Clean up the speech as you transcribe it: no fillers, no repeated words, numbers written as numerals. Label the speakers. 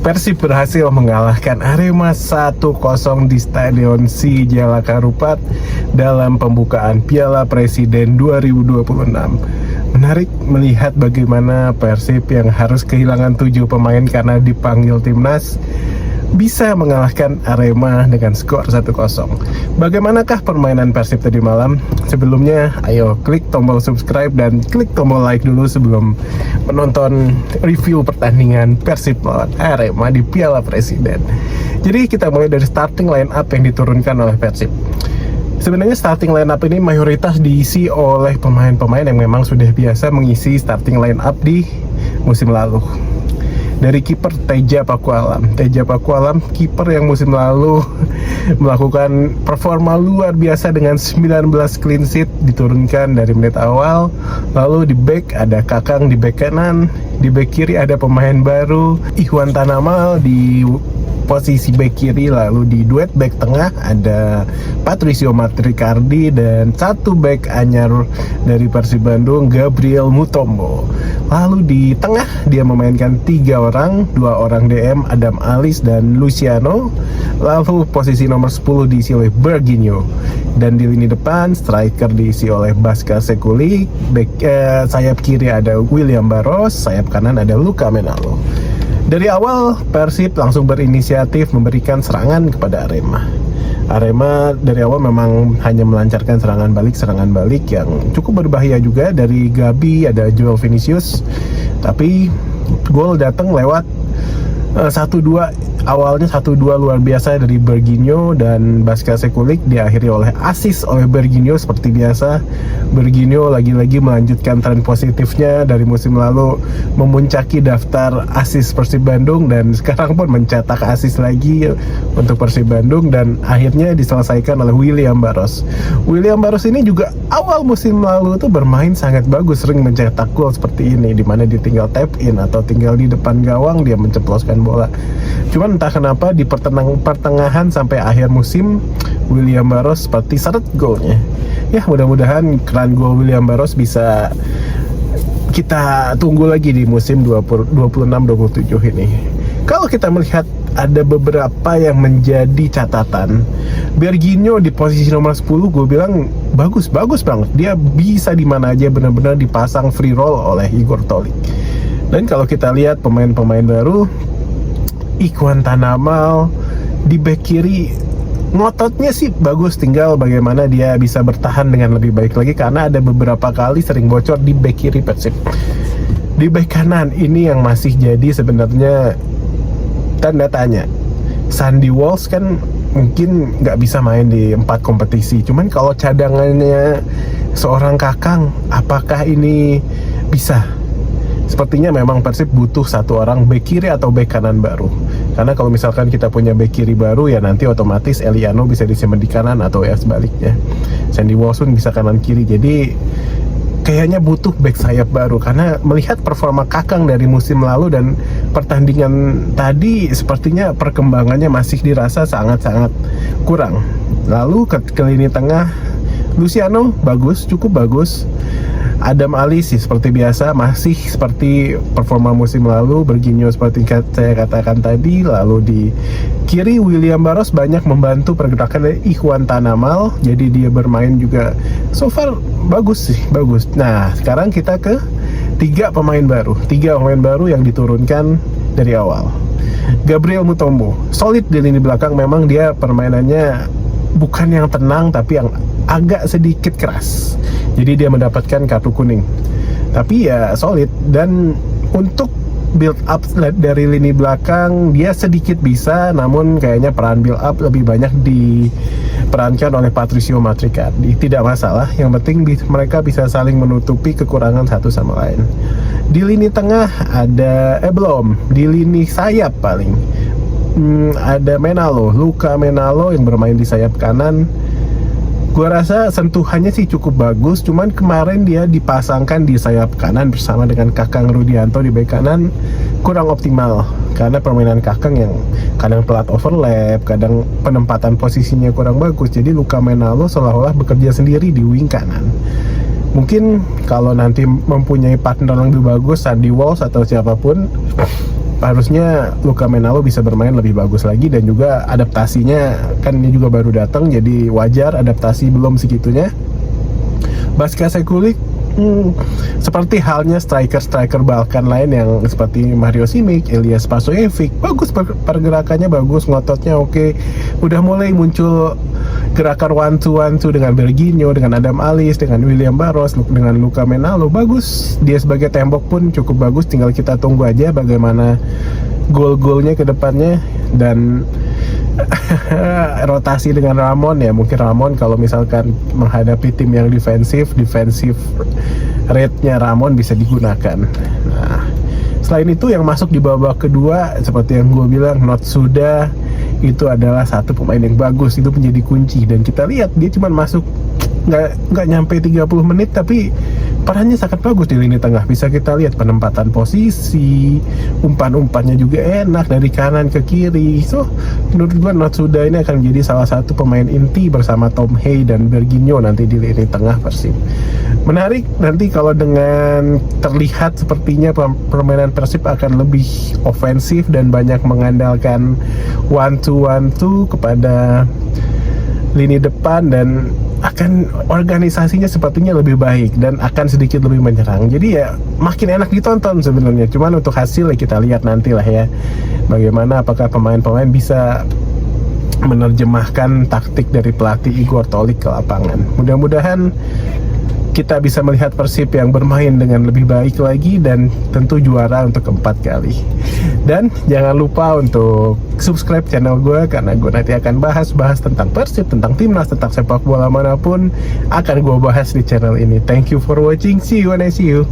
Speaker 1: Persib berhasil mengalahkan Arema 1-0 di Stadion Sijalak Harupat dalam pembukaan Piala Presiden 2026. Menarik melihat bagaimana Persib yang harus kehilangan 7 pemain karena dipanggil timnas bisa mengalahkan Arema dengan skor 1-0. Bagaimanakah permainan Persib tadi malam? Sebelumnya, ayo klik tombol subscribe dan klik tombol like dulu sebelum menonton review pertandingan Persib melawan Arema di Piala Presiden. Jadi kita mulai dari starting line up yang diturunkan oleh Persib. Sebenarnya starting line up ini mayoritas diisi oleh pemain-pemain yang memang sudah biasa mengisi starting line up di musim lalu. Dari kiper Teja Pakualam, kiper yang musim lalu melakukan performa luar biasa dengan 19 clean sheet, diturunkan dari menit awal. Lalu di back ada Kakang di back kanan, di back kiri ada pemain baru Ikhwan Tanamal di posisi back kiri, lalu di duet back tengah ada Patricio Matricardi dan satu back anyar dari Persib Bandung Gabriel Mutombo. Lalu di tengah dia memainkan 3 orang, 2 orang DM Adam Alis dan Luciano. Lalu posisi nomor 10 diisi oleh Berginho, dan di lini depan striker diisi oleh Baskar Sekulik, sayap kiri ada William Barros, sayap kanan ada Luka Menalo. Dari awal Persib langsung berinisiatif memberikan serangan kepada Arema. Arema dari awal memang hanya melancarkan serangan balik yang cukup berbahaya juga dari Gabi, ada Joel Vinicius. Tapi gol datang lewat 1-2, awalnya 1-2 luar biasa dari Berginho dan Baskar Sekulik, diakhiri oleh assist oleh Berginho. Seperti biasa, Berginho lagi-lagi melanjutkan tren positifnya dari musim lalu, memuncaki daftar assist Persib Bandung dan sekarang pun mencetak assist lagi untuk Persib Bandung, dan akhirnya diselesaikan oleh William Barros. William Barros ini juga awal musim lalu tuh bermain sangat bagus, sering mencetak gol seperti ini, dimana dia tinggal tap in atau tinggal di depan gawang dia menceploskan bola. Cuman entah kenapa di pertengahan sampai akhir musim William Barros seperti seret golnya. Ya, mudah-mudahan keran gol William Barros bisa kita tunggu lagi di musim 26-27 ini. Kalau kita melihat ada beberapa yang menjadi catatan. Berginho di posisi nomor 10 gue bilang bagus banget. Dia bisa di mana aja, benar-benar dipasang free roll oleh Igor Tolik. Dan kalau kita lihat pemain-pemain baru, Ikhwan Tanamal di back kiri ngototnya sih bagus, tinggal bagaimana dia bisa bertahan dengan lebih baik lagi, karena ada beberapa kali sering bocor di back kiri Persib. Di back kanan ini yang masih jadi sebenarnya tanda tanya. Sandy Walsh kan mungkin nggak bisa main di 4 kompetisi, cuman kalau cadangannya seorang Kakang, apakah ini bisa? Sepertinya memang Persib butuh satu orang back kiri atau back kanan baru. Karena kalau misalkan kita punya back kiri baru, ya nanti otomatis Eliano bisa disimpan di kanan atau ya sebaliknya. Sandy Walsh bisa kanan kiri. Jadi kayaknya butuh back sayap baru, karena melihat performa Kakang dari musim lalu dan pertandingan tadi sepertinya perkembangannya masih dirasa sangat-sangat kurang. Lalu ke lini tengah, Luciano bagus, cukup bagus. Adam Ali sih seperti biasa masih seperti performa musim lalu. Berginho seperti saya katakan tadi. Lalu di kiri William Barros banyak membantu pergerakan dari Ikhwan Tanamal, jadi dia bermain juga so far bagus. Nah, sekarang kita ke 3 pemain baru yang diturunkan dari awal. Gabriel Mutombo solid di lini belakang, memang dia permainannya bukan yang tenang tapi yang agak sedikit keras, jadi dia mendapatkan kartu kuning. Tapi ya solid, dan untuk build up dari lini belakang dia sedikit bisa, namun kayaknya peran build up lebih banyak diperankan oleh Patricio Matricardi. Tidak masalah, yang penting mereka bisa saling menutupi kekurangan satu sama lain. Di lini tengah ada di lini sayap paling ada Luka Menalo yang bermain di sayap kanan. Gua rasa sentuhannya sih cukup bagus, cuman kemarin dia dipasangkan di sayap kanan bersama dengan Kakang Rudianto di bek kanan, kurang optimal karena permainan Kakang yang kadang telat overlap, kadang penempatan posisinya kurang bagus. Jadi Luka Menalo seolah-olah bekerja sendiri di wing kanan. Mungkin kalau nanti mempunyai partner yang lebih bagus, Sandy Walsh atau siapapun, harusnya Luka Menalo bisa bermain lebih bagus lagi, dan juga adaptasinya kan ini juga baru datang, jadi wajar adaptasi belum segitunya. Baska Sekulik seperti halnya striker-striker Balkan lain yang seperti Mario Simic, Elias Pasojevic, bagus pergerakannya, bagus, ngototnya oke. Udah mulai muncul gerakan one two dengan Berginho, dengan Adam Alis, dengan William Barros, dengan Luka Menalo, bagus. Dia sebagai tembok pun cukup bagus, tinggal kita tunggu aja bagaimana gol-golnya ke depannya. Dan rotasi dengan Ramon, ya mungkin Ramon kalau misalkan menghadapi tim yang defensif rate-nya Ramon bisa digunakan. Nah, selain itu yang masuk di babak kedua seperti yang gue bilang, Notsuda itu adalah satu pemain yang bagus, itu menjadi kunci. Dan kita lihat dia cuma masuk nggak nyampe 30 menit, tapi perannya sangat bagus di lini tengah. Bisa kita lihat penempatan posisi, umpan-umpannya juga enak dari kanan ke kiri. So menurut gue Notsuda ini akan jadi salah satu pemain inti bersama Tom Hay dan Berginho nanti di lini tengah Persib. Menarik nanti kalau dengan terlihat sepertinya permainan Persib akan lebih ofensif dan banyak mengandalkan one two kepada lini depan, dan akan organisasinya sepertinya lebih baik dan akan sedikit lebih menyerang. Jadi ya makin enak ditonton sebenarnya. Cuman untuk hasil ya kita lihat nanti lah ya, bagaimana apakah pemain-pemain bisa menerjemahkan taktik dari pelatih Igor Tolik ke lapangan. Mudah-mudahan kita bisa melihat Persib yang bermain dengan lebih baik lagi dan tentu juara untuk keempat kali. Dan jangan lupa untuk subscribe channel gue, karena gue nanti akan bahas tentang Persib, tentang timnas, tentang sepak bola manapun akan gue bahas di channel ini. Thank you for watching, see you when I see you.